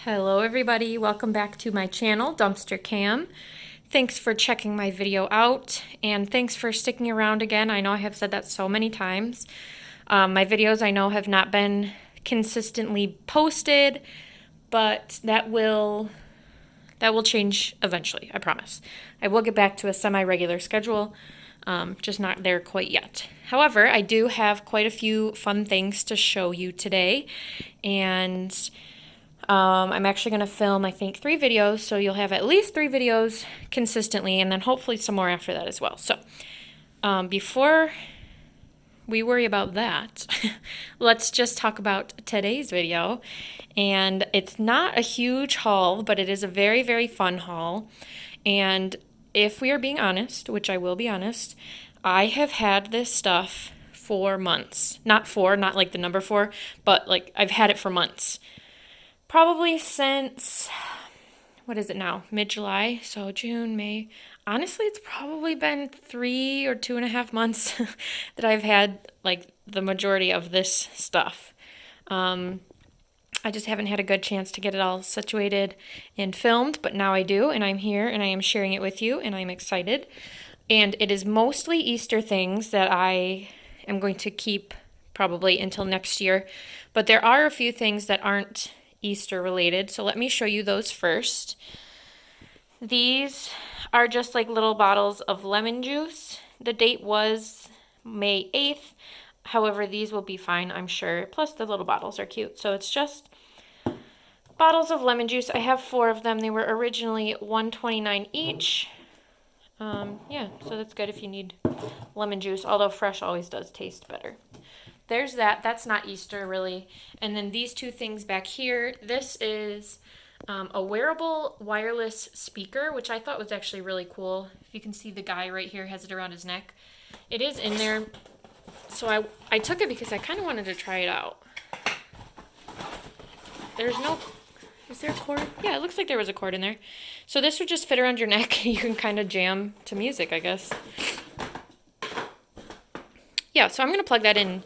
Hello everybody, welcome back to my channel, Dumpster Cam. Thanks for checking my video out and thanks for sticking around again. I know I have said that so many times. My videos I know have not been consistently posted, but that will change eventually, I promise. I will get back to a semi-regular schedule, just not there quite yet. However, I do have quite a few fun things to show you today, and I'm actually going to film, I think, 3 videos, so you'll have at least 3 videos consistently, and then hopefully some more after that as well. So, before we worry about that, let's just talk about today's video. And it's not a huge haul, but it is a very, very fun haul. And if we are being honest, which I will be honest, I have had this stuff for months. Not like the number 4, but like I've had it for months. Probably since, what is it now? Mid-July, so June, May. Honestly, it's probably been 3 or 2.5 months that I've had like the majority of this stuff. I just haven't had a good chance to get it all situated and filmed, but now I do, and I'm here and I am sharing it with you, and I'm excited. And it is mostly Easter things that I am going to keep probably until next year, but there are a few things that aren't Easter related, so let me show you those first. These are just like little bottles of lemon juice. The date was May 8th. However, these will be fine, I'm sure. Plus the little bottles are cute. So it's just bottles of lemon juice. I have 4 of them. They were originally $1.29 each. Yeah, so that's good if you need lemon juice, although fresh always does taste better. There's that. That's not Easter, really. And then these 2 things back here. This is a wearable wireless speaker, which I thought was actually really cool. If you can see, the guy right here has it around his neck. It is in there. So I took it because I kind of wanted to try it out. Is there a cord? Yeah, it looks like there was a cord in there. So this would just fit around your neck. You can kind of jam to music, I guess. Yeah, so I'm going to plug that in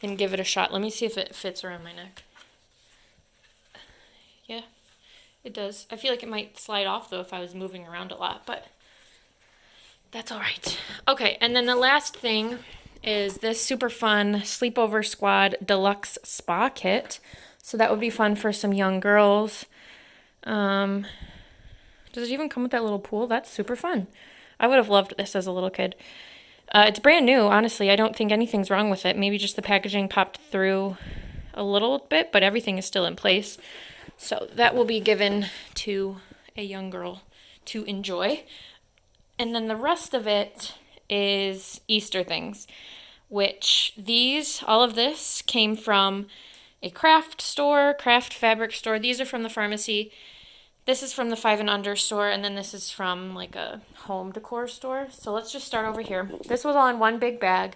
and give it a shot. Let me see if it fits around my neck. Yeah, it does. I feel like it might slide off, though, if I was moving around a lot, but that's all right. Okay, and then the last thing is this super fun Sleepover Squad Deluxe Spa Kit. So that would be fun for some young girls. Does it even come with that little pool? That's super fun. I would have loved this as a little kid. It's brand new, honestly. I don't think anything's wrong with it. Maybe just the packaging popped through a little bit, but everything is still in place. So that will be given to a young girl to enjoy. And then the rest of it is Easter things, which all of this came from a craft fabric store. These are from the pharmacy. This is from the 5 and Under store, and then this is from like a home decor store. So let's just start over here. This was all in one big bag,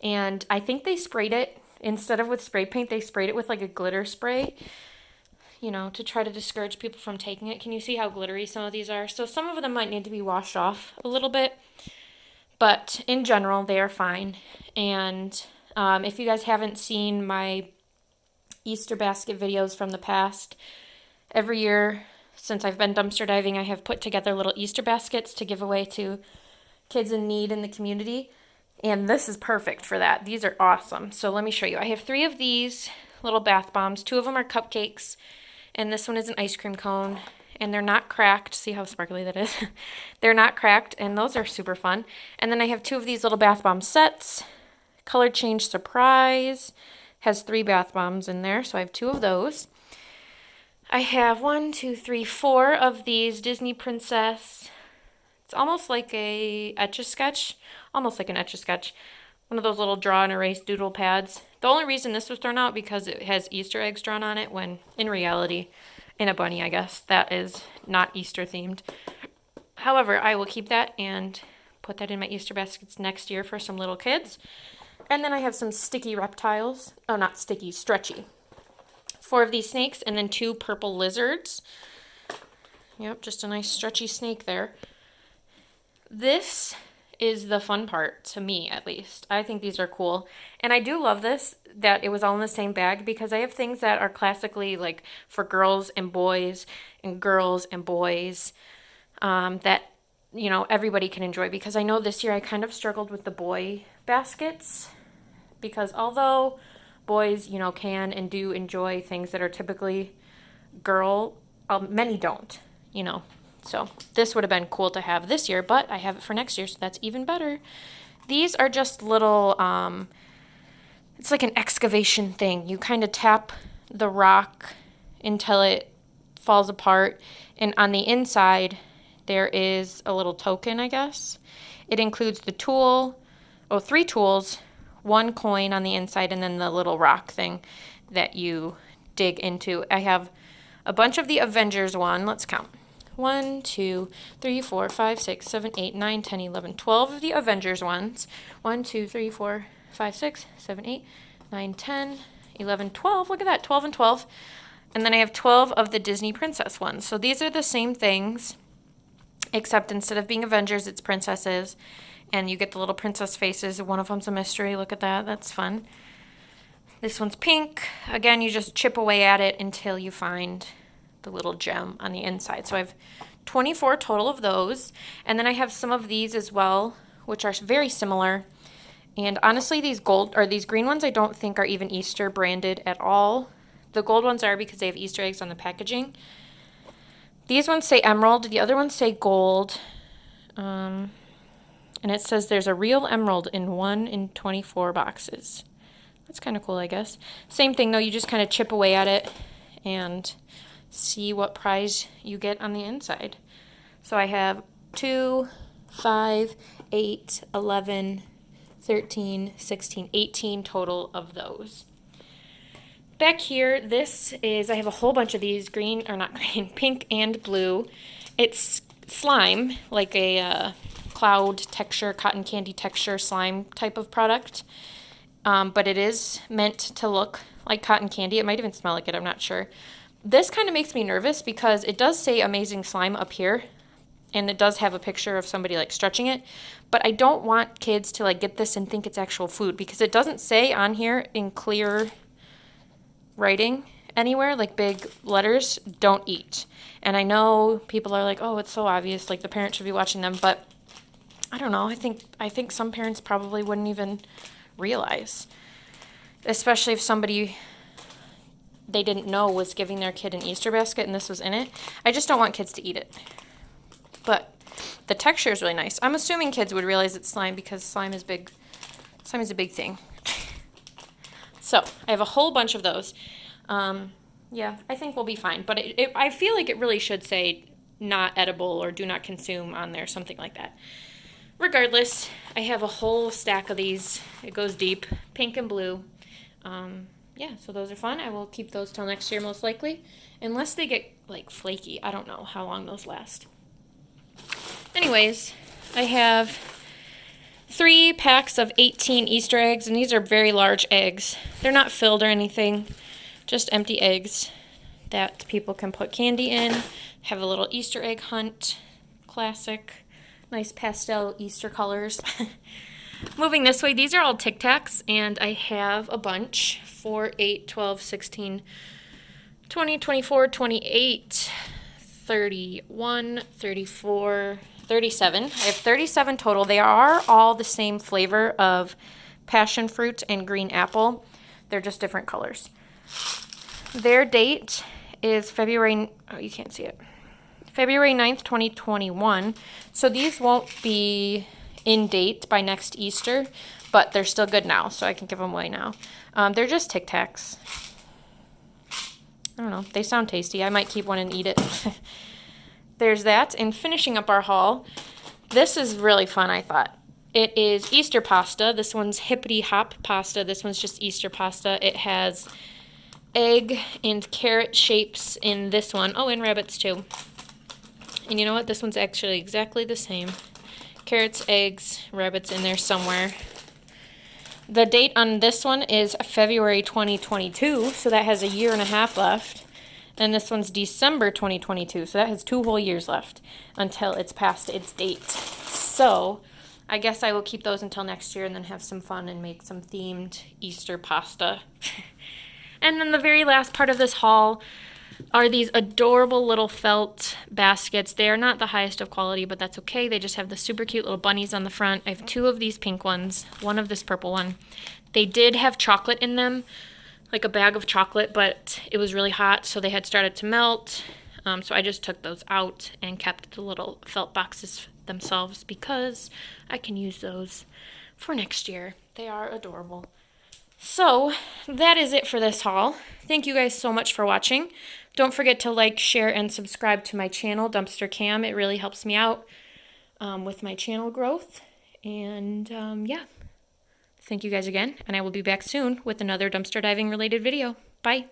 and I think they sprayed it, instead of with spray paint, they sprayed it with like a glitter spray, you know, to try to discourage people from taking it. Can you see how glittery some of these are? So some of them might need to be washed off a little bit, but in general, they are fine. And if you guys haven't seen my Easter basket videos from the past, every year since I've been dumpster diving, I have put together little Easter baskets to give away to kids in need in the community, and this is perfect for that. These are awesome. So let me show you. I have 3 of these little bath bombs. 2 of them are cupcakes, and this one is an ice cream cone, and they're not cracked. See how sparkly that is? They're not cracked, and those are super fun. And then I have 2 of these little bath bomb sets. Color Change Surprise has 3 bath bombs in there, so I have 2 of those. I have 1, 2, 3, 4 of these Disney Princess. It's almost like a Etch-a-Sketch. Almost like an Etch-a-Sketch. One of those little draw and erase doodle pads. The only reason this was thrown out because it has Easter eggs drawn on it, when in reality, in a bunny, I guess, that is not Easter themed. However, I will keep that and put that in my Easter baskets next year for some little kids. And then I have some sticky reptiles. Oh, not sticky, stretchy. 4 of these snakes, and then 2 purple lizards. Yep, just a nice stretchy snake there. This is the fun part, to me at least. I think these are cool. And I do love this, that it was all in the same bag, because I have things that are classically like for girls and boys and girls and boys, that, you know, everybody can enjoy. Because I know this year I kind of struggled with the boy baskets, because although boys, you know, can and do enjoy things that are typically girl, many don't, you know. So this would have been cool to have this year, but I have it for next year, so that's even better. These are just little, it's like an excavation thing. You kind of tap the rock until it falls apart, and on the inside there is a little token, I guess. It includes the tool, 3 tools, 1 coin on the inside, and then the little rock thing that you dig into. I have a bunch of the Avengers one. Let's count. 1, 2, 3, 4, 5, 6, 7, 8, 9, 10, 11, 12 of the Avengers ones. 1, 2, 3, 4, 5, 6, 7, 8, 9, 10, 11, 12. Look at that, 12 and 12. And then I have 12 of the Disney Princess ones. So these are the same things, except instead of being Avengers, it's princesses. And you get the little princess faces. One of them's a mystery. Look at that. That's fun. This one's pink. Again, you just chip away at it until you find the little gem on the inside. So I have 24 total of those. And then I have some of these as well, which are very similar. And honestly, these green ones I don't think are even Easter branded at all. The gold ones are, because they have Easter eggs on the packaging. These ones say emerald. The other ones say gold. And it says there's a real emerald in 1 in 24 boxes. That's kind of cool, I guess. Same thing, though. You just kind of chip away at it and see what prize you get on the inside. So I have 2, 5, 8, 11, 13, 16, 18 total of those. Back here, I have a whole bunch of these, pink and blue. It's slime, like a cloud texture, cotton candy texture slime type of product. But it is meant to look like cotton candy. It might even smell like it, I'm not sure. This kind of makes me nervous because it does say Amazing Slime up here, and it does have a picture of somebody like stretching it, but I don't want kids to like get this and think it's actual food, because it doesn't say on here in clear writing anywhere, like big letters, don't eat. And I know people are like, oh, it's so obvious, like the parents should be watching them, but I don't know. I think some parents probably wouldn't even realize, especially if somebody they didn't know was giving their kid an Easter basket and this was in it. I just don't want kids to eat it. But the texture is really nice. I'm assuming kids would realize it's slime, because slime is big. Slime is a big thing. So I have a whole bunch of those. Yeah, I think we'll be fine. But I feel like it really should say not edible or do not consume on there, something like that. Regardless, I have a whole stack of these. It goes deep, pink and blue. Yeah, so those are fun. I will keep those till next year most likely, unless they get like flaky. I don't know how long those last. Anyways, I have 3 packs of 18 Easter eggs, and these are very large eggs. They're not filled or anything, just empty eggs that people can put candy in. Have a little Easter egg hunt, classic, nice pastel Easter colors. Moving this way, these are all Tic Tacs, and I have a bunch, 4, 8, 12, 16, 20, 24, 28, 31, 34, 37. I have 37 total. They are all the same flavor of passion fruit and green apple. They're just different colors. Their date is February 9th, 2021. So these won't be in date by next Easter, but they're still good now, so I can give them away now. They're just Tic Tacs. I don't know. They sound tasty. I might keep one and eat it. There's that. And finishing up our haul, this is really fun, I thought. It is Easter pasta. This one's Hippity Hop pasta. This one's just Easter pasta. It has egg and carrot shapes in this one. Oh, and rabbits too. And you know what? This one's actually exactly the same. Carrots, eggs, rabbits in there somewhere. The date on this one is February 2022, so that has a year and a half left. And this one's December 2022, so that has 2 whole years left until it's past its date. So I guess I will keep those until next year and then have some fun and make some themed Easter pasta. And then the very last part of this haul are these adorable little felt baskets. They are not the highest of quality, but that's okay. They just have the super cute little bunnies on the front. I have 2 of these pink ones, 1 of this purple one. They did have chocolate in them, like a bag of chocolate, but it was really hot, so they had started to melt. So I just took those out and kept the little felt boxes themselves because I can use those for next year. They are adorable. So that is it for this haul. Thank you guys so much for watching. Don't forget to like, share, and subscribe to my channel, Dumpster Cam. It really helps me out with my channel growth. And yeah, thank you guys again. And I will be back soon with another dumpster diving related video. Bye.